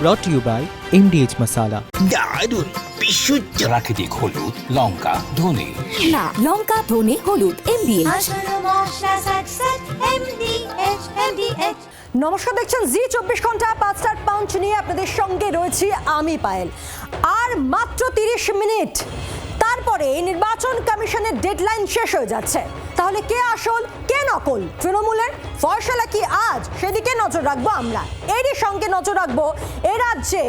brought to you by MDH Masala. দারুণ বিশুদ্ধ প্রাকৃতিক হলুদ, লঙ্কা, ধনে। না, লঙ্কা, ধনে, হলুদ, MDH। নমস্কার, দেখছেন জি24 ঘন্টা 5 পাউন্ড নিয়ে আপনাদের সঙ্গে রয়েছি আমি পায়েল। আর মাত্র 30 মিনিট, তারপরে নির্বাচন কমিশনের ডেডলাইন শেষ হয়ে যাচ্ছে। তাহলে কে আসল কে নকল তৃণমূলের ফয়সালা কি আজ, সেদিকে নজর রাখবো আমরা। এরই সঙ্গে নজর রাখবো এ রাজ্যে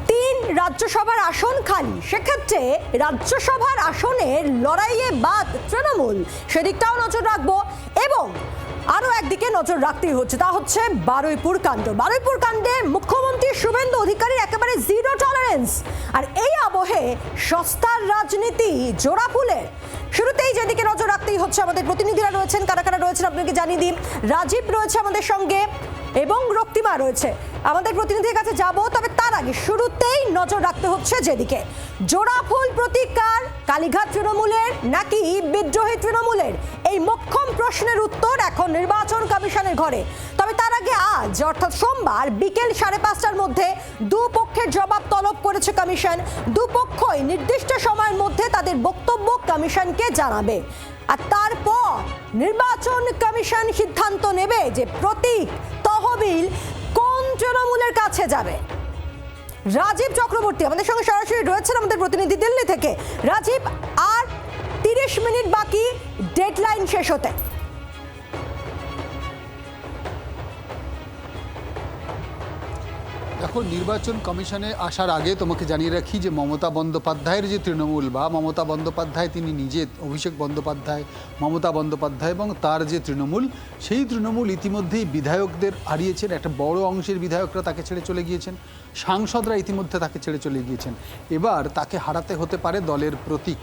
3 রাজ্যসভার আসন খালি, সেক্ষেত্রে রাজ্যসভার আসনের লড়াইয়ে বাদ তৃণমূল, সেদিকটাও নজর রাখবো। এবং আরও একদিকে নজর রাখতেই হচ্ছে, তা হচ্ছে বারুইপুর কাণ্ড। বারুইপুর কাণ্ডে মুখ্যমন্ত্রী শুভেন্দু অধিকারীর একেবারে জিরো টলারেন্স। আর এই আবহে সস্তার রাজনীতি জোড়া ফুলের। শুরুতেই যেদিকে নজর রাখতেই হচ্ছে, আমাদের প্রতিনিধিরা রয়েছেন, কারা কারা রয়েছেন আপনাকে জানিয়ে দিন। রাজীব রয়েছে আমাদের সঙ্গে এবং রক্তিমা রয়েছে, আমাদের প্রতিনিধির কাছে যাব। তবে তার আগে শুরুতেই নজর রাখতে হচ্ছে যেদিকে, জোড়া ফুল প্রতিকার কালীঘাট তৃণমূলের নাকি বিদ্রোহী তৃণমূলের, এই মোক্ষম প্রশ্নের উত্তর এখন নির্বাচন কমিশনের ঘরে। তবে তার আগে আজ অর্থাৎ সোমবার বিকেল 5:30টার মধ্যে দুপক্ষের জবাব তলব করেছে কমিশন। দুপক্ষই নির্দিষ্ট সময়ের মধ্যে তাদের বক্তব্য কমিশনকে জানাবে। আর তারপর নির্বাচন কমিশন সিদ্ধান্ত নেবে যে প্রতীক তহবিল কোন তৃণমূলের কাছে যাবে। রাজীব চক্রবর্তী আমাদের সঙ্গে সরাসরি রয়েছেন, আমাদের প্রতিনিধি দিল্লি থেকে। রাজীব, আর 30 মিনিট বাকি ডেডলাইন শেষ হতে। দেখো, নির্বাচন কমিশনে আসার আগে তোমাকে জানিয়ে রাখি যে মমতা বন্দ্যোপাধ্যায়ের যে তৃণমূল, বা মমতা বন্দ্যোপাধ্যায় তিনি নিজে, অভিষেক বন্দ্যোপাধ্যায়, মমতা বন্দ্যোপাধ্যায় এবং তার যে তৃণমূল, সেই তৃণমূল ইতিমধ্যেই বিধায়কদের হারিয়েছেন। একটা বড় অংশের বিধায়করা তাকে ছেড়ে চলে গিয়েছেন, সাংসদরা ইতিমধ্যে তাকে ছেড়ে চলে গিয়েছেন। এবার তাকে হারাতে হতে পারে দলের প্রতীক।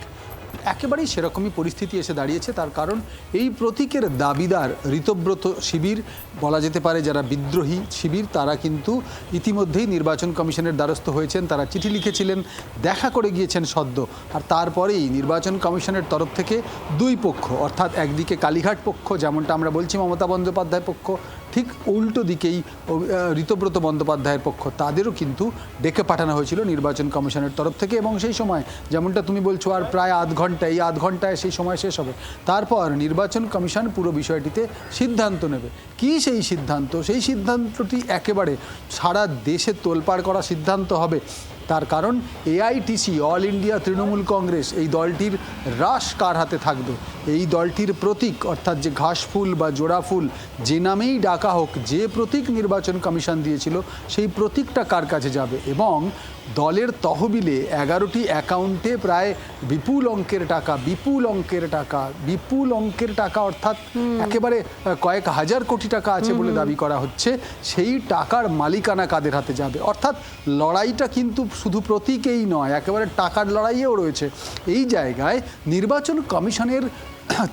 একেবারেই সেরকমই পরিস্থিতি এসে দাঁড়িয়েছে। তার কারণ এই প্রতীকের দাবিদার ঋতব্রত শিবির, বলা যেতে পারে যারা বিদ্রোহী শিবির, তারা কিন্তু ইতিমধ্যেই নির্বাচন কমিশনের দ্বারস্থ হয়েছেন। তারা চিঠি লিখেছিলেন, দেখা করে গিয়েছেন সদ্য। আর তারপরেই নির্বাচন কমিশনের তরফ থেকে দুই পক্ষ, অর্থাৎ একদিকে কালীঘাট পক্ষ, যেমনটা আমরা বলছি মমতা বন্দ্যোপাধ্যায় পক্ষ, ঠিক উল্টো দিকেই ঋতব্রত বন্দ্যোপাধ্যায়ের পক্ষ, তাদেরও কিন্তু ডেকে পাঠানো হয়েছিল নির্বাচন কমিশনের তরফ থেকে। এবং সেই সময় যেমনটা তুমি বলছো, আর প্রায় আধ ঘন্টা, এই আধ ঘন্টায় সেই সময় শেষ হবে। তারপর নির্বাচন কমিশন পুরো বিষয়টিতে সিদ্ধান্ত নেবে। কি সেই সিদ্ধান্ত? সেই সিদ্ধান্তটি একেবারে সারা দেশে তোলপাড় করা সিদ্ধান্ত হবে। তার কারণ AITC, all India Trinamool Congress, এই দলটির রাশ কার হাতে থাকবে, এই দলটির প্রতীক অর্থাৎ যে ঘাসফুল বা জোড়া ফুল, যে নামেই ডাকা হোক, যে প্রতীক নির্বাচন কমিশন দিয়েছিল, সেই প্রতীকটা কার কাছে যাবে। এবং দলের তহবিলে 11টি অ্যাকাউন্টে প্রায় বিপুল অঙ্কের টাকা অর্থাৎ একেবারে কয়েক হাজার কোটি টাকা আছে বলে দাবি করা হচ্ছে। সেই টাকার মালিকানা কাদের হাতে যাবে? অর্থাৎ লড়াইটা কিন্তু শুধু প্রতীকেই নয়, একেবারে টাকার লড়াইয়েও রয়েছে। এই জায়গায় নির্বাচন কমিশনের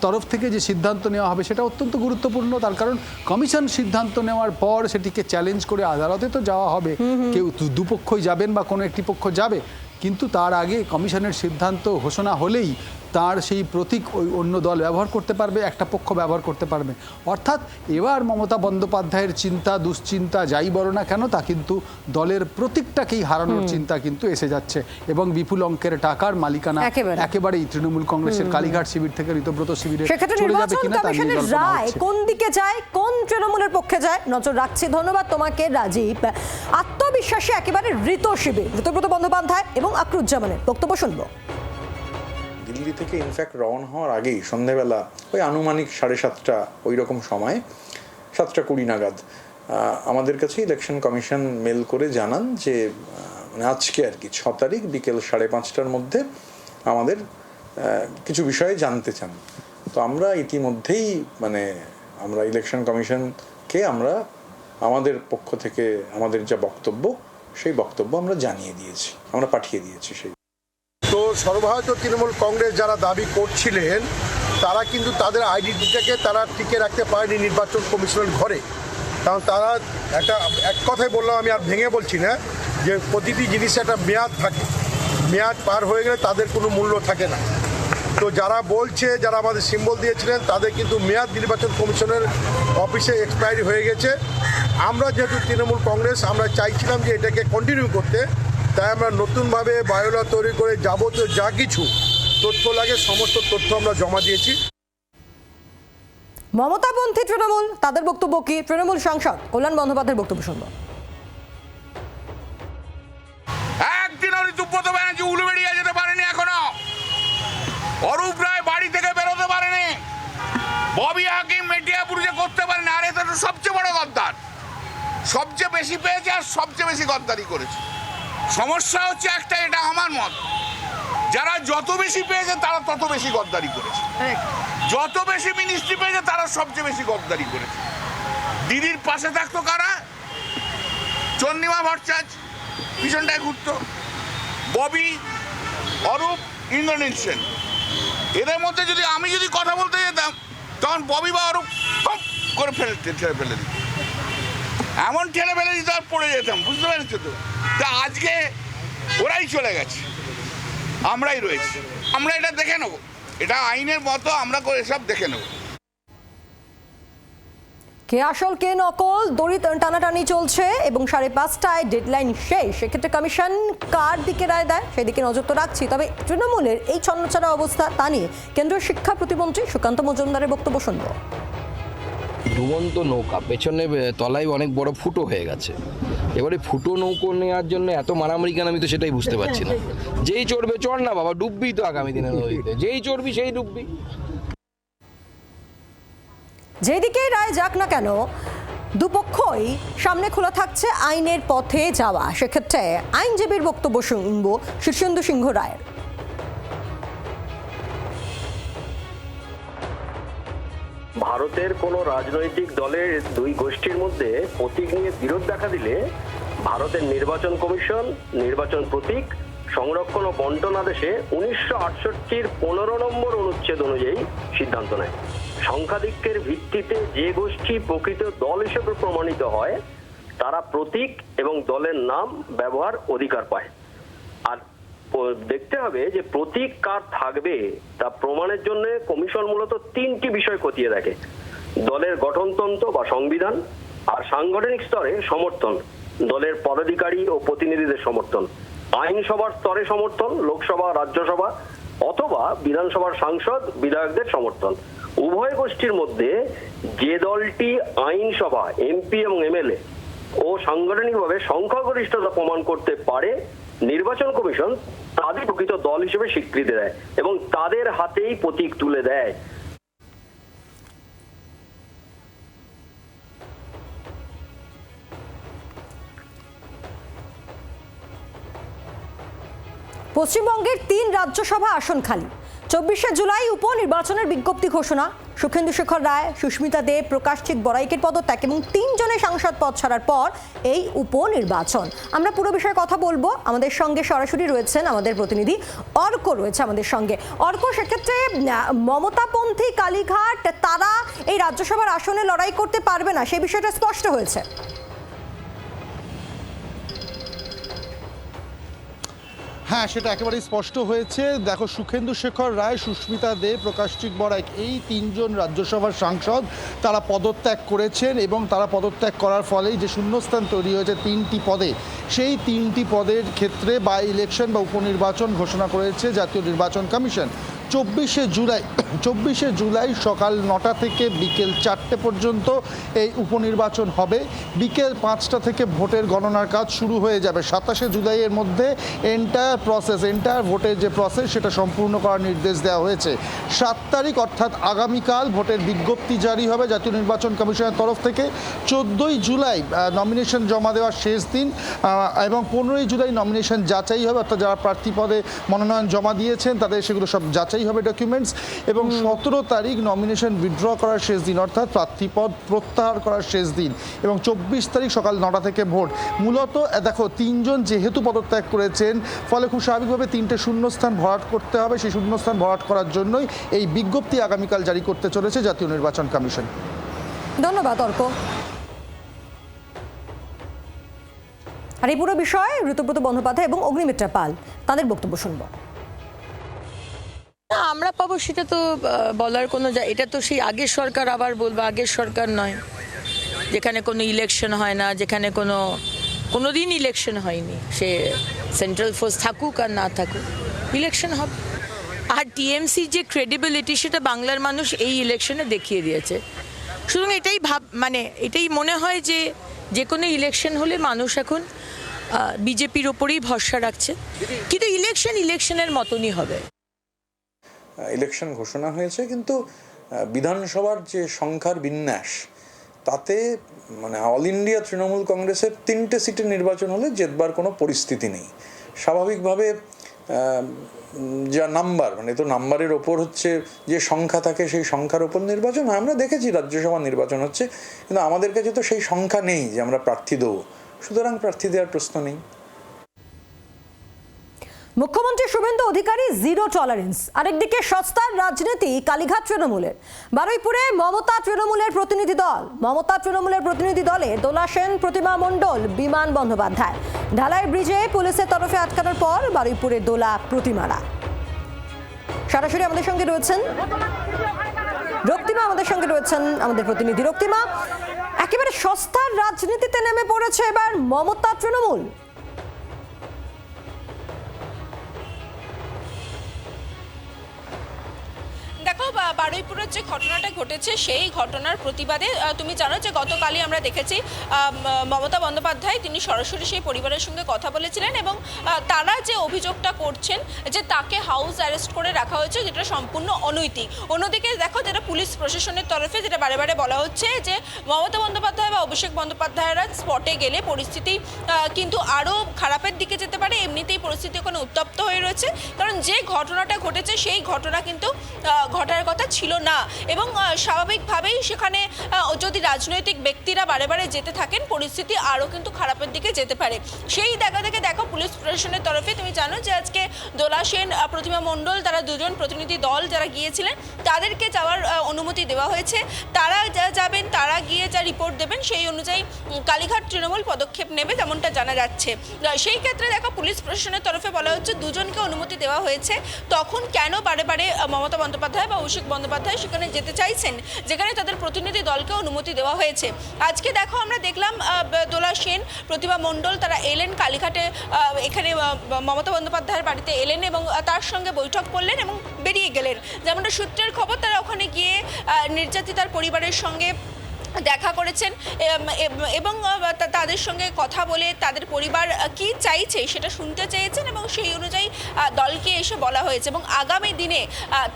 তরফ থেকে যে সিদ্ধান্ত নেওয়া হবে সেটা অত্যন্ত গুরুত্বপূর্ণ। তার কারণ কমিশন সিদ্ধান্ত নেওয়ার পর সেটিকে চ্যালেঞ্জ করে আদালতে তো যাওয়া হবে। কেউ দুপক্ষই যাবেন বা কোনো একটি পক্ষ যাবে, কিন্তু তার আগে কমিশনের সিদ্ধান্ত ঘোষণা হলেই তার সেই প্রতীক ওই অন্য দল ব্যবহার করতে পারবে, একটা পক্ষ ব্যবহার করতে পারবে। অর্থাৎ এবার মমতা বন্দ্যোপাধ্যায়ের চিন্তা, দুশ্চিন্তা যাই বলো না কেন, তা কিন্তু দলের প্রতীকটাকেই হারানোর চিন্তা কিন্তু এসে যাচ্ছে। এবং বিপুল অঙ্কের টাকার মালিকানা একেবারেই তৃণমূল কংগ্রেসের কালীঘাট শিবির থেকে ঋতব্রত শিবিরে চলে যাবে কিনা তা নিয়ে জল্পনা হচ্ছে। কোন দিকে যায়, কোন তৃণমূলের পক্ষে যায়, নজর রাখছি। ধন্যবাদ তোমাকে রাজীব। আত্মবিশ্বাসী একেবারে ঋতব্রত বন্দ্যোপাধ্যায় এবং আকরুজ্জামানের বক্তব্য শুনবো। দিল্লি থেকে ইনফ্যাক্ট রওনা হওয়ার আগেই সন্ধ্যেবেলা ওই আনুমানিক 7:30 ওই রকম সময়, 7:20 নাগাদ আমাদের কাছে ইলেকশন কমিশন মেল করে জানান যে মানে আজকে আর কি 6 তারিখ বিকেল 5:30টার মধ্যে আমাদের কিছু বিষয়ে জানতে চান। তো আমরা ইতিমধ্যেই আমরা ইলেকশন কমিশনকে আমরা আমাদের পক্ষ থেকে আমাদের যা বক্তব্য, সেই বক্তব্য আমরা জানিয়ে দিয়েছি, আমরা পাঠিয়ে দিয়েছি। সেই তো সর্বভারতীয় তৃণমূল কংগ্রেস যারা দাবি করছিলেন, তারা কিন্তু তাদের আইডেন্টিটিটাকে তারা টিকে রাখতে পারেনি নির্বাচন কমিশনের ঘরে। কারণ তারা এক কথাই বললাম, আমি আর ভেঙে বলছি না, যে প্রতিটি জিনিসের একটা মেয়াদ থাকে, মেয়াদ পার হয়ে গেলে তাদের কোনো মূল্য থাকে না। তো যারা বলছে, যারা আমাদের সিম্বল দিয়েছিলেন, তাদের কিন্তু মেয়াদ নির্বাচন কমিশনের অফিসে এক্সপায়ারি হয়ে গেছে। আমরা যেহেতু তৃণমূল কংগ্রেস, আমরা চাইছিলাম যে এটাকে কন্টিনিউ করতে, তাই আমরা নতুনভাবে বায়োলা তৈরি করে যাবতীয় যা কিছু তথ্য লাগে সমস্ত তথ্য আমরা জমা দিয়েছি। মমতাপন্থী তৃণমূল, তাদের বক্তব্য কি? তৃণমূল সাংসদ কল্যাণ বন্দ্যোপাধ্যায়ের বক্তব্য শুনবো। একদিন সুব্রত ব্যানার্জি উলুবেড়িয়া যেতে পারেনি, এখনো অরূপ রায় বাড়ি থেকে বেরোতে পারেনি, ববি হাকিম মেটিয়াপুর যে করতে পারেনি। আর এটা তো সবচেয়ে বড় গদ্দার, সবচেয়ে বেশি পেয়েছে আর সবচেয়ে বেশি গদ্দারি করেছে। সমস্যা হচ্ছে একটা, এটা আমার মত, যারা যত বেশি পেয়েছে তারা তত বেশি গদ্দারি করেছে, যত বেশি মিনিস্ট্রি পেয়েছে তারা সবচেয়ে বেশি গদ্দারি করেছে। দিদির পাশে থাকতো কারা? চন্দ্রিমা ভট্টাচার্য পিছনটায় ঘুরতো, ববি, অরূপ, ইন্দ্রনীল সেন। এদের মধ্যে যদি আমি কথা বলতে যেতাম, তখন ববি বা অরূপ করে ঠেলে ফেলে দিত, এমন ঠেলে ফেলে দিত আর পড়ে যেতাম, বুঝতে পেরেছো তো? তা আজকে ওরাই চলে গেছে, আমরাই রয়েছি। আমরা এটা দেখে নেবো, এটা আইনের মতো আমরা করে সব দেখে নেবো। কে আসল কে নকল দড়ি টানাটানি চলছে এবং 5:30টায় ডেডলাইন শেষ। সেক্ষেত্রে কমিশন কার দিকে রায় দেয় সেদিকে নজর তো রাখছি। তবে তৃণমূলের এই ছন্নছাড়া অবস্থা, তা নিয়ে কেন্দ্রীয় শিক্ষা প্রতিমন্ত্রী সুকান্ত মজুমদারের বক্তব্য শুনব। ডুবন্ত নৌকা, পেছনে তলায় অনেক বড় ফুটো হয়ে গেছে। এবারে ফুটো নৌকো নেওয়ার জন্য এত মারামারি কেন, আমি তো সেটাই বুঝতে পারছি না। যেই চড়বে চড় না বাবা, ডুববি তো আগামী দিনে নদীতে, যেই চড়বি সেই ডুববি। যেদিকেই রায় যাক না কেন, দুপক্ষই সামনে খোলা থাকছে আইনের পথে যাওয়া। সেক্ষেত্রে আইনজীবীর বক্তব্য শুনব শীর্ষেন্দু সিংহ রায়ের। ভারতের কোনো রাজনৈতিক দলের দুই গোষ্ঠীর মধ্যে প্রতীক নিয়ে বিরোধ দেখা দিলে ভারতের নির্বাচন কমিশন নির্বাচন প্রতীক সংরক্ষণ ও বন্টন আদেশে 1968-র 15 নম্বর অনুচ্ছেদ অনুযায়ী সিদ্ধান্ত নেয়। সংখ্যাধিক্যের ভিত্তিতে যে গোষ্ঠী প্রকৃত দল হিসেবে প্রমাণিত হয় তারা প্রতীক এবং দলের নাম ব্যবহার অধিকার পায়। আর দেখতে হবে যে প্রতীক কার থাকবে তা প্রমাণের জন্য কমিশন মূলত 3টি বিষয় খতিয়ে দেখে: দলের গঠনতন্ত্র বা সংবিধান, আর সাংগঠনিক স্তরে সমর্থন, দলের পদাধিকারী ও প্রতিনিধিদের সমর্থন, আইনসভার স্তরে সমর্থন, লোকসভা, রাজ্যসভা অথবা বিধানসভার সাংসদ, বিধায়কদের সমর্থন। উভয় গোষ্ঠীর মধ্যে যে দলটি আইনসভা, এমপি এবং এমএলএ ও সাংগঠনিকভাবে সংখ্যাগরিষ্ঠতা প্রমাণ করতে পারে, নির্বাচন কমিশন তাদের প্রকৃত দল হিসেবে স্বীকৃতি দেয় এবং তাদের হাতেই প্রতীক তুলে দেয়। পশ্চিমবঙ্গের 3 রাজ্যসভা আসন খালি। 24শে জুলাই উপনির্বাচনের বিজ্ঞপ্তি ঘোষণা। সুখেন্দু শেখর রায়, সুস্মিতা দেব, প্রকাশচিত বড়াইকের পদত্যাগ এবং 3 জনের সাংসদ পদ ছাড়ার পর এই উপনির্বাচন। আমরা পুরো বিষয়ে কথা বলবো। আমাদের সঙ্গে সরাসরি রয়েছেন আমাদের প্রতিনিধি অর্ক, রয়েছে আমাদের সঙ্গে। অর্ক, সেক্ষেত্রে মমতাপন্থী কালীঘাট তারা এই রাজ্যসভার আসনে লড়াই করতে পারবে না, সেই বিষয়টা স্পষ্ট হয়েছে। হ্যাঁ, সেটা একেবারেই স্পষ্ট হয়েছে। দেখো, সুখেন্দু শেখর রায়, সুস্মিতা দে, প্রকাশচিত বড়াইক, এই 3 জন রাজ্যসভার সাংসদ তারা পদত্যাগ করেছেন এবং তারা পদত্যাগ করার ফলেই যে শূন্যস্থান তৈরি হয়েছে 3টি পদে, সেই 3টি পদের ক্ষেত্রে বাই ইলেকশন বা উপনির্বাচন ঘোষণা করেছে জাতীয় নির্বাচন কমিশন। 24শে জুলাই সকাল 9টা থেকে বিকেল 4টে পর্যন্ত এই উপনির্বাচন হবে। বিকেল 5টা থেকে ভোটের গণনার কাজ শুরু হয়ে যাবে। 27শে জুলাইয়ের মধ্যে এন্টায়ার ভোটের যে প্রসেস সেটা সম্পূর্ণ করার নির্দেশ দেওয়া হয়েছে। 7 তারিখ অর্থাৎ আগামীকাল ভোটের বিজ্ঞপ্তি জারি হবে জাতীয় নির্বাচন কমিশনের তরফ থেকে। 14ই জুলাই নমিনেশন জমা দেওয়ার শেষ দিন এবং 15ই জুলাই নমিনেশন যাচাই হবে, অর্থাৎ যারা প্রার্থী পদে মনোনয়ন জমা দিয়েছেন তাদের সেগুলো সব যাচাই হবে ডকুমেন্টস, এবং 17 তারিখ নমিনেশন উইথড্র করার শেষ দিন, অর্থাৎ প্রার্থীপদ প্রত্যাহার করার শেষ দিন, এবং 24 তারিখ সকাল 9টা থেকে ভোট। মূলত দেখো, 3 জন যেহেতু পদত্যাগ করেছেন, ফলে খুব স্বাভাবিকভাবে 3টে শূন্যস্থান ভরাট করতে হবে। সেই শূন্যস্থান ভরাট করার জন্যই এই বিজ্ঞপ্তি আগামীকাল জারি করতে চলেছে জাতীয় নির্বাচন কমিশন। ধন্যবাদ অর্ক। আর এই পুরো বিষয়ে ঋতুব্রত বন্দ্যোপাধ্যায় এবং অগ্নিমিত্রা পাল তাদের বক্তব্য শুনবো। না আমরা পাবো সেটা তো বলার কোনো এটা তো সেই আগের সরকার, আবার বলবো আগের সরকার নয়, যেখানে কোনো ইলেকশন হয় না, যেখানে কোনো দিন ইলেকশন হয়নি, সে সেন্ট্রাল ফোর্স থাকুক আর না থাকুক, ইলেকশন হবে। আর টিএমসি যে ক্রেডিবিলিটি সেটা বাংলার মানুষ এই ইলেকশনে দেখিয়ে দিয়েছে। সুতরাং এটাই মনে হয় যে কোনো ইলেকশন হলে মানুষ এখন বিজেপির ওপরেই ভরসা রাখছে, কিন্তু ইলেকশনের মতনই হবে। ইলেকশন ঘোষণা হয়েছে, কিন্তু বিধানসভার যে সংখ্যার বিন্যাস তাতে মানে অল ইন্ডিয়া তৃণমূল কংগ্রেসের 3টে সিটের নির্বাচন হলে জেতবার কোনো পরিস্থিতি নেই। স্বাভাবিকভাবে যা নাম্বার, মানে তো নাম্বারের ওপর হচ্ছে যে সংখ্যা থাকে সেই সংখ্যার ওপর নির্বাচন হয়। আমরা দেখেছি রাজ্যসভা নির্বাচন হচ্ছে, কিন্তু আমাদের কাছে তো সেই সংখ্যা নেই যে আমরা প্রার্থী দেবো, সুতরাং প্রার্থী দেওয়ার প্রশ্ন নেই। মুখ্যমন্ত্রী শুভেন্দু অধিকারী জিরো টলারেন্স, আরেকদিকে সস্তার রাজনীতি কালীঘাট তৃণমূলের। বারুইপুরে মমতা তৃণমূলের প্রতিনিধি দলে দোলা সেন, প্রতিমা মণ্ডল, বিমান বন্দ্যোপাধ্যায়। ঢালাই ব্রিজে পুলিশের তরফে আটকানোর পর বারুইপুরে দোলা প্রতিমারা। সরাসরি আমাদের সঙ্গে রয়েছেন রক্তিমা, আমাদের প্রতিনিধি রক্তিমা। একেবারে সস্তার রাজনীতিতে নেমে পড়েছে এবার মমতা তৃণমূল। দেখো, বারুইপুরের যে ঘটনাটা ঘটেছে সেই ঘটনার প্রতিবাদে তুমি জানো যে গতকালই আমরা দেখেছি মমতা বন্দ্যোপাধ্যায় তিনি সরাসরি সেই পরিবারের সঙ্গে কথা বলেছিলেন এবং তারা যে অভিযোগটা করছেন যে তাকে হাউস অ্যারেস্ট করে রাখা হয়েছে, যেটা সম্পূর্ণ অনৈতিক। অন্যদিকে দেখো, যেটা পুলিশ প্রশাসনের তরফে যেটা বারে বারে বলা হচ্ছে যে মমতা বন্দ্যোপাধ্যায় বা অভিষেক বন্দ্যোপাধ্যায়রা স্পটে গেলে পরিস্থিতি কিন্তু আরও খারাপের দিকে যেতে পারে। এমনিতেই পরিস্থিতি ওখানে উত্তপ্ত হয়ে রয়েছে, কারণ যে ঘটনাটা ঘটেছে সেই ঘটনা কিন্তু ঘটার কথা ছিল না এবং স্বাভাবিকভাবেই সেখানে যদি রাজনৈতিক ব্যক্তিরা বারে বারে যেতে থাকেন পরিস্থিতি আরও কিন্তু খারাপের দিকে যেতে পারে। সেই জায়গা থেকে দেখো, পুলিশ প্রশাসনের তরফে তুমি জানো যে আজকে দোলা সেন, প্রতিমা মণ্ডল, তারা দুজন প্রতিনিধি দল যারা গিয়েছিলেন তাদেরকে যাওয়ার অনুমতি দেওয়া হয়েছে। তারা যাবেন, তারা গিয়ে যা রিপোর্ট দেবেন সেই অনুযায়ী কালীঘাট তৃণমূল পদক্ষেপ নেবে, যেমনটা জানা যাচ্ছে। সেই ক্ষেত্রে দেখো, পুলিশ প্রশাসনের তরফে বলা হচ্ছে দুজনকে অনুমতি দেওয়া হয়েছে, তখন কেন বারে বারে মমতা বন্দ্যোপাধ্যায় বা অভিষেক বন্দ্যোপাধ্যায় সেখানে যেতে চাইছেন যেখানে তাদের প্রতিনিধি দলকে অনুমতি দেওয়া হয়েছে। আজকে দেখো, আমরা দেখলাম দোলা সেন, প্রতিমা মণ্ডল তারা এলেন কালীঘাটে, এখানে মমতা বন্দ্যোপাধ্যায়ের বাড়িতে এলেন এবং তার সঙ্গে বৈঠক করলেন এবং বেরিয়ে গেলেন। যেমনটা সূত্রের খবর, তারা ওখানে গিয়ে নির্যাতিতার পরিবারের সঙ্গে দেখা করেছেন এবং তাদের সঙ্গে কথা বলে তাদের পরিবার কি চাইছে সেটা শুনতে চেয়েছেন এবং সেই অনুযায়ী দলকে এসে বলা হয়েছে এবং আগামী দিনে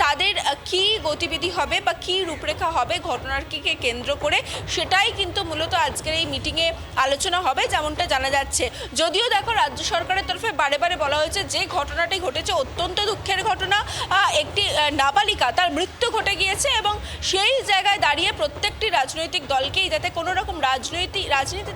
তাদের কি গতিবিধি হবে বা কি রূপরেখা হবে ঘটনাটিকে কেন্দ্র করে সেটাই কিন্তু মূলত আজকের এই মিটিংয়ে আলোচনা হবে, যেমনটা জানা যাচ্ছে। যদিও দেখো, রাজ্য সরকারের তরফে বারে বারে বলা হয়েছে যে ঘটনাটি ঘটেছে অত্যন্ত দুঃখের ঘটনা, একটি নাবালিকা তার মৃত্যু ঘটে গিয়েছে এবং সেই জায়গায় দাঁড়িয়ে প্রত্যেকটি রাজনৈতিক দলকেই যাতে কোনো রকম রাজনীতি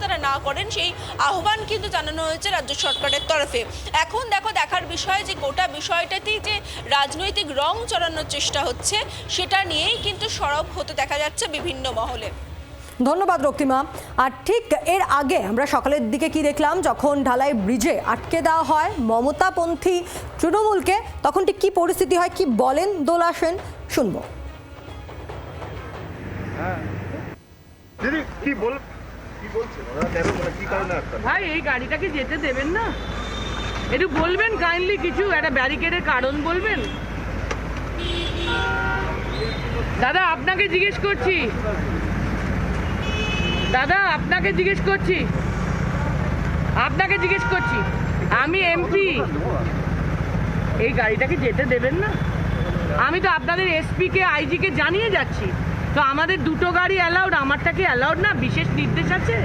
তারা না করেন সেই আহ্বান কিন্তু জানানো হয়েছে রাজ্য সরকারের তরফে। এখন দেখো, দেখার বিষয় যে গোটা বিষয়টাতেই যে রাজনৈতিক রং চড়ানোর চেষ্টা হচ্ছে সেটা নিয়েই কিন্তু সরব হতে দেখা যাচ্ছে বিভিন্ন মহলে। ধন্যবাদ রক্তিমা। আর ঠিক এর আগে আমরা সকালের দিকে কি দেখলাম, যখন ঢালাই ব্রিজে আটকে দেওয়া হয় মমতাপন্থী তৃণমূলকে, তখন ঠিক কি পরিস্থিতি হয়, কি বলেন দোলা সেন, শুনবো। ভাই, এই গাড়িটাকে যেতে দেবেন না, একটু বলবেন কাইন্ডলি, কিছু একটা ব্যারিকেডের কারণ বলবেন। দাদা আপনাকে জিজ্ঞেস করছি, আমি এমপি, এই গাড়িটাকে যেতে দেবেন না। আমি তো আপনাদের এসপি কে আইজি কে জানিয়ে যাচ্ছি, তো আমাদের দুটো গাড়ি অ্যালাউড, আমারটা কি অ্যালাউড না? বিশেষ নির্দেশ আছে।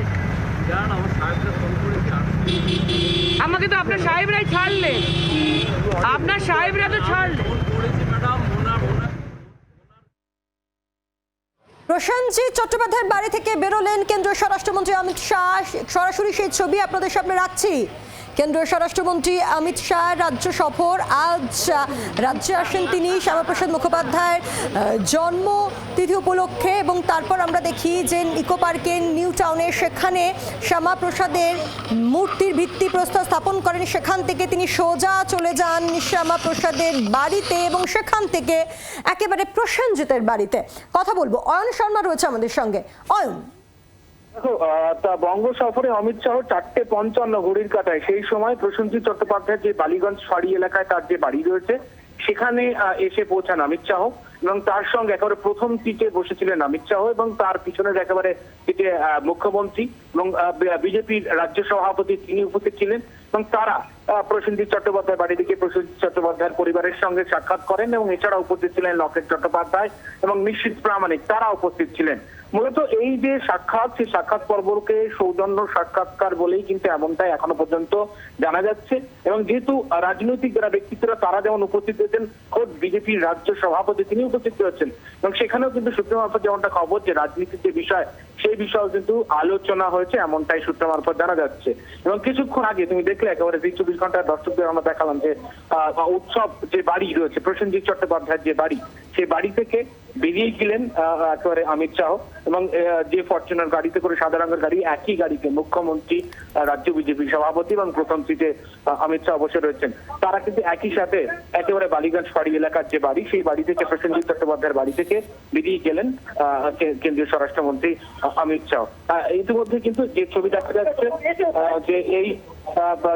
আমাকে তো আপনার সাহেবরাই ছাড়লেন, আপনার সাহেবরা তো ছাড়লেন। প্রসেনজিৎ চট্টোপাধ্যায়ের বাড়ি থেকে বেরোলেন কেন্দ্রীয় স্বরাষ্ট্রমন্ত্রী অমিত শাহ, সরাসরি সেই ছবি আপনাদের সামনে রাখছি। কেন্দ্রীয় স্বরাষ্ট্রমন্ত্রী অমিত শাহ রাজ্য সফর, আজ রাজ্যে আসেন তিনি শ্যামাপ্রসাদ মুখোপাধ্যায়ের জন্মতিথি উপলক্ষে এবং তারপর আমরা দেখি যে ইকো পার্কের নিউ টাউনে সেখানে শ্যামাপ্রসাদের মূর্তির ভিত্তিপ্রস্তর স্থাপন করেন। সেখান থেকে তিনি সোজা চলে যান শ্যামাপ্রসাদের বাড়িতে এবং সেখান থেকে একেবারে প্রসেনজিতের বাড়িতে। কথা বলবো, অয়ন শর্মা রয়েছে আমাদের সঙ্গে। অয়ন, দেখো, বঙ্গ সফরে অমিত শাহ 4:55 ঘড়ির কাঁটায় সেই সময় প্রসেনজিৎ চট্টোপাধ্যায়ের যে বালিগঞ্জ ফাঁড়ি এলাকায় তার যে বাড়ি রয়েছে সেখানে এসে পৌঁছান অমিত শাহ এবং তার সঙ্গে একেবারে প্রথম সিটে বসেছিলেন অমিত শাহ এবং তার পিছনের একেবারে সিটে মুখ্যমন্ত্রী এবং বিজেপির রাজ্য সভাপতি তিনি উপস্থিত ছিলেন এবং তারা প্রসেনজিৎ চট্টোপাধ্যায় বাড়ি থেকে প্রসেনজিৎ চট্টোপাধ্যায়ের পরিবারের সঙ্গে সাক্ষাৎ করেন এবং এছাড়া উপস্থিত ছিলেন লকেট চট্টোপাধ্যায় এবং নিশ্চিত প্রামাণিক, তারা উপস্থিত ছিলেন। মূলত এই যে সাক্ষাৎ, সেই সাক্ষাৎ পর্বকে সৌজন্য সাক্ষাৎকার বলেই কিন্তু এমনটাই এখনো পর্যন্ত জানা যাচ্ছে এবং যেহেতু রাজনৈতিক যারা ব্যক্তিত্বরা তারা যেমন উপস্থিত হয়েছেন, খোদ বিজেপির রাজ্য সভাপতি তিনি উপস্থিত হয়েছেন এবং সেখানেও কিন্তু সূত্র মারফত যেমনটা খবর যে রাজনীতির যে বিষয় সেই বিষয়ে কিন্তু আলোচনা হয়েছে এমনটাই সূত্র মারফত জানা যাচ্ছে। এবং কিছুক্ষণ আগে তুমি দেখলে একেবারে 24 ঘন্টার দর্শকদের আমরা দেখালাম যে উৎসব যে বাড়ি রয়েছে প্রসেনজিৎ চট্টোপাধ্যায়ের যে বাড়ি, সেই বাড়ি থেকে বেরিয়ে গেলেন একেবারে অমিত শাহ এবং যে ফরচুনার গাড়িতে করে সাদা রঙের গাড়ি, একই গাড়িতে মুখ্যমন্ত্রী, রাজ্য বিজেপি সভাপতি এবং প্রথম সিটে অমিত শাহ বসে রয়েছেন। তারা কিন্তু একই সাথে একেবারে বালিগঞ্জ ফাঁড়ি এলাকার যে বাড়ি, সেই বাড়ি থেকে প্রসেনজিৎ চট্টোপাধ্যায়ের বাড়ি থেকে বেরিয়ে গেলেন কেন্দ্রীয় স্বরাষ্ট্রমন্ত্রী অমিত শাহ। ইতিমধ্যে কিন্তু যে ছবি দেখা যাচ্ছে যে এই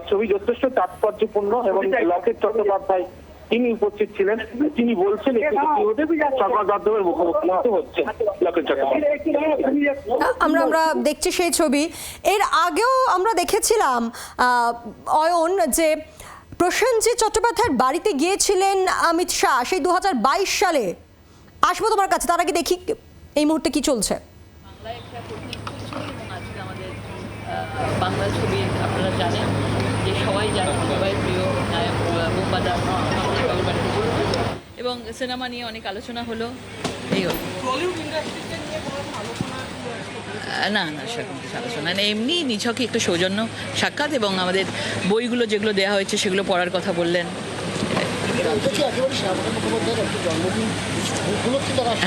ছবি যথেষ্ট তাৎপর্যপূর্ণ এবং লকেট চট্টোপাধ্যায় তিনি উপস্থিত ছিলেন, তিনি বলছেন সংবাদ মাধ্যমের মুখোমুখি হচ্ছে লকেট চট্টোপাধ্যায়। আমরা দেখছি সেই ছবি। এর আগেও আমরা দেখেছিলাম অয়ন যে প্রসেনজিৎ চট্টোপাধ্যায়ের বাড়িতে গিয়েছিলেন অমিত শাহ সেই 2022 সালে। আসবো তোমার কাছে, তার আগে দেখি এই মুহূর্তে কি চলছে। বাংলা ছবি আপনারা জানেন যে সবাই জানেন, সবাই প্রিয় নায়ক বোম্বাদার এবং সিনেমা নিয়ে অনেক আলোচনা হলো। এই না সেরকম কিছু আলোচনা না, এমনি নিছকই একটু সৌজন্য সাক্ষাৎ এবং আমাদের বইগুলো যেগুলো দেওয়া হয়েছে সেগুলো পড়ার কথা বললেন।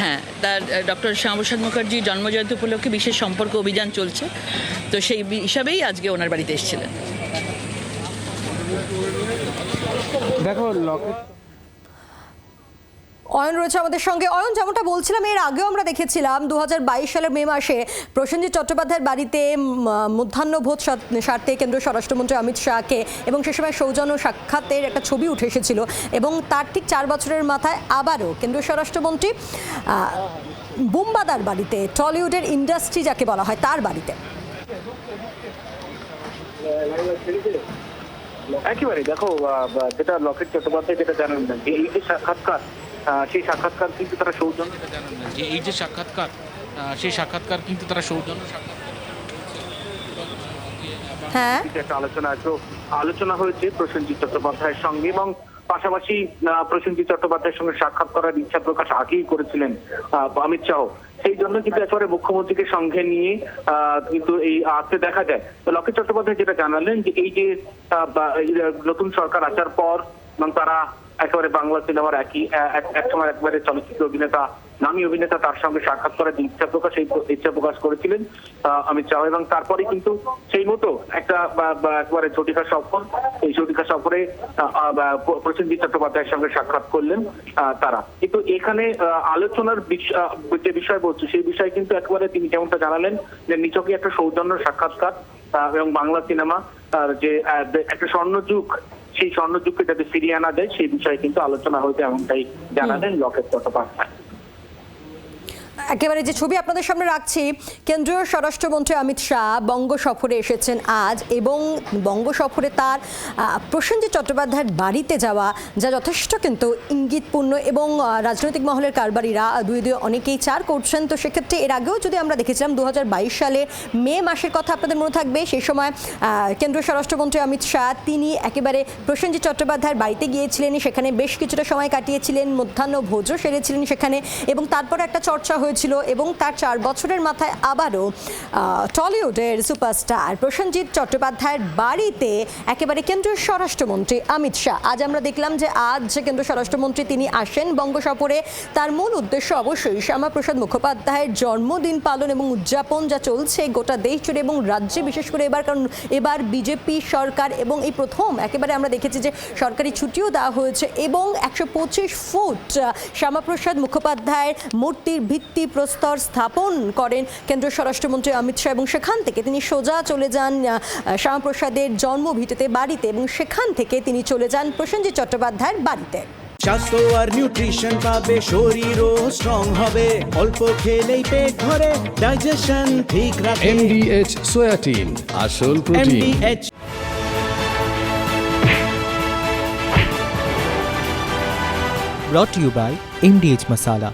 হ্যাঁ, তার ডক্টর শ্যামাপ্রসাদ মুখার্জির জন্মজয়ন্তী উপলক্ষে বিশেষ সম্পর্ক অভিযান চলছে, তো সেই হিসাবেই আজকে ওনার বাড়িতে এসেছিলেন। দেখো লকেট অয়ন রয়েছে আমাদের সঙ্গে। অয়ন, যেমনটা বলছিলাম এর আগেও আমরা দেখেছিলাম 2022 সালের মে মাসে প্রসেনজিৎ চট্টোপাধ্যায়ের বাড়িতে মধ্যাহ্নভোজ স্বার্থে কেন্দ্রীয় স্বরাষ্ট্রমন্ত্রী অমিত শাহকে এবং সে সময় সৌজন্য সাক্ষাতের একটা ছবি উঠে এসেছিল এবং তার ঠিক 4 বছরের মাথায় আবারও কেন্দ্রীয় স্বরাষ্ট্রমন্ত্রী বোম্বাদার বাড়িতে, টলিউডের ইন্ডাস্ট্রি যাকে বলা হয় তার বাড়িতে। একেবারে দেখো, যেটা লকেট চট্টোপাধ্যায় যেটা জানেন না যে এই যে সাক্ষাৎকার, সেই সাক্ষাৎকার কিন্তু তারা সৌজন্য কিন্তু তারা সৌজন্য হ্যাঁ, একটা আলোচনা হয়েছে প্রসেনজিৎ চট্টোপাধ্যায়ের সঙ্গে এবং পাশাপাশি প্রসেনজিৎ চট্টোপাধ্যায়ের সঙ্গে সাক্ষাৎ করার ইচ্ছা প্রকাশ আগেই করেছিলেন অমিত শাহ। সেই জন্য কিন্তু একেবারে মুখ্যমন্ত্রীকে সঙ্গে নিয়ে কিন্তু এই আসতে দেখা যায়। তো লকেট চট্টোপাধ্যায় যেটা জানালেন যে এই যে নতুন সরকার আসার পর তারা একেবারে বাংলা সিনেমার এক সময় একবারে চলচ্চিত্র অভিনেতা, নামী অভিনেতা, তার সঙ্গে সাক্ষাৎ করার ইচ্ছা প্রকাশ করেছিলেন অমিত শাহ এবং তারপরে কিন্তু সেই মতো একটা একবারে ঝটিকা সফর, এই ঝটিকা সফরে প্রসেনজিৎ চট্টোপাধ্যায়ের সঙ্গে সাক্ষাৎ করলেন তারা। কিন্তু এখানে আলোচনার যে বিষয় বলছে সেই বিষয় কিন্তু একেবারে তিনি যেমনটা জানালেন যে নিছকই একটা সৌজন্য সাক্ষাৎকার এবং বাংলা সিনেমা যে একটা স্বর্ণযুগ, সেই স্বর্ণযুগকে যাতে ফিরিয়ে আনা যায় সেই বিষয়ে কিন্তু আলোচনা হয়েছে এমনটাই জানালেন লকেট চট্টোপাধ্যায়। একেবারে যে ছবি আপনাদের সামনে রাখছি, কেন্দ্রীয় স্বরাষ্ট্রমন্ত্রী অমিত শাহ বঙ্গ সফরে এসেছেন আজ এবং বঙ্গ সফরে তার প্রসেনজিৎ চট্টোপাধ্যায়ের বাড়িতে যাওয়া যা যথেষ্ট কিন্তু ইঙ্গিতপূর্ণ এবং রাজনৈতিক মহলের কারবারিরা দুই অনেকেই চার করছেন। তো সেক্ষেত্রে এর আগেও যদি আমরা দেখেছিলাম 2022 সালে মে মাসের কথা আপনাদের মনে থাকবে, সেই সময় কেন্দ্রীয় স্বরাষ্ট্রমন্ত্রী অমিত শাহ তিনি একেবারে প্রসেনজিৎ চট্টোপাধ্যায়ের বাড়িতে গিয়েছিলেন, সেখানে বেশ কিছুটা সময় কাটিয়েছিলেন, মধ্যাহ্ন ভোজও সেরেছিলেন সেখানে এবং তারপরে একটা চর্চা হয়েছে হয়েছিল এবং তার 4 বছরের মাথায় আবারও টলিউডের সুপারস্টার প্রসেনজিৎ চট্টোপাধ্যায়ের বাড়িতে একেবারে কেন্দ্রীয় স্বরাষ্ট্রমন্ত্রী অমিত শাহ। আজ আমরা দেখলাম যে আজ কেন্দ্রীয় স্বরাষ্ট্রমন্ত্রী তিনি আসেন বঙ্গ সফরে। তার মূল উদ্দেশ্য অবশ্যই শ্যামাপ্রসাদ মুখোপাধ্যায়ের জন্মদিন পালন এবং উদযাপন যা চলছে গোটা দেশ জুড়ে এবং রাজ্যে, বিশেষ করে কারণ এবার বিজেপি সরকার এবং এই প্রথম একেবারে আমরা দেখেছি যে সরকারি ছুটিও দেওয়া হয়েছে এবং 125 ফুট শ্যামাপ্রসাদ মুখোপাধ্যায়ের মূর্তির ভিত্তি প্রস্তর স্থাপন করেন কেন্দ্রীয় স্বরাষ্ট্রমন্ত্রী অমিত শাহ এবং সেখান থেকে তিনি সোজা চলে যান শ্যামাপ্রসাদের জন্মভিটেতে বাড়িতে এবং সেখান থেকে তিনি চলে যান প্রসেনজিৎ চট্টোপাধ্যায়ের বাড়িতে। স্বাস্থ্য আর নিউট্রিশন পাবে, শরীরও স্ট্রং হবে, অল্প খেলেই পেট ভরে, ডাইজেশন ঠিক রাখে। MDH সোয়াটিন, আসল protein. MDH brought to you by MDH Masala।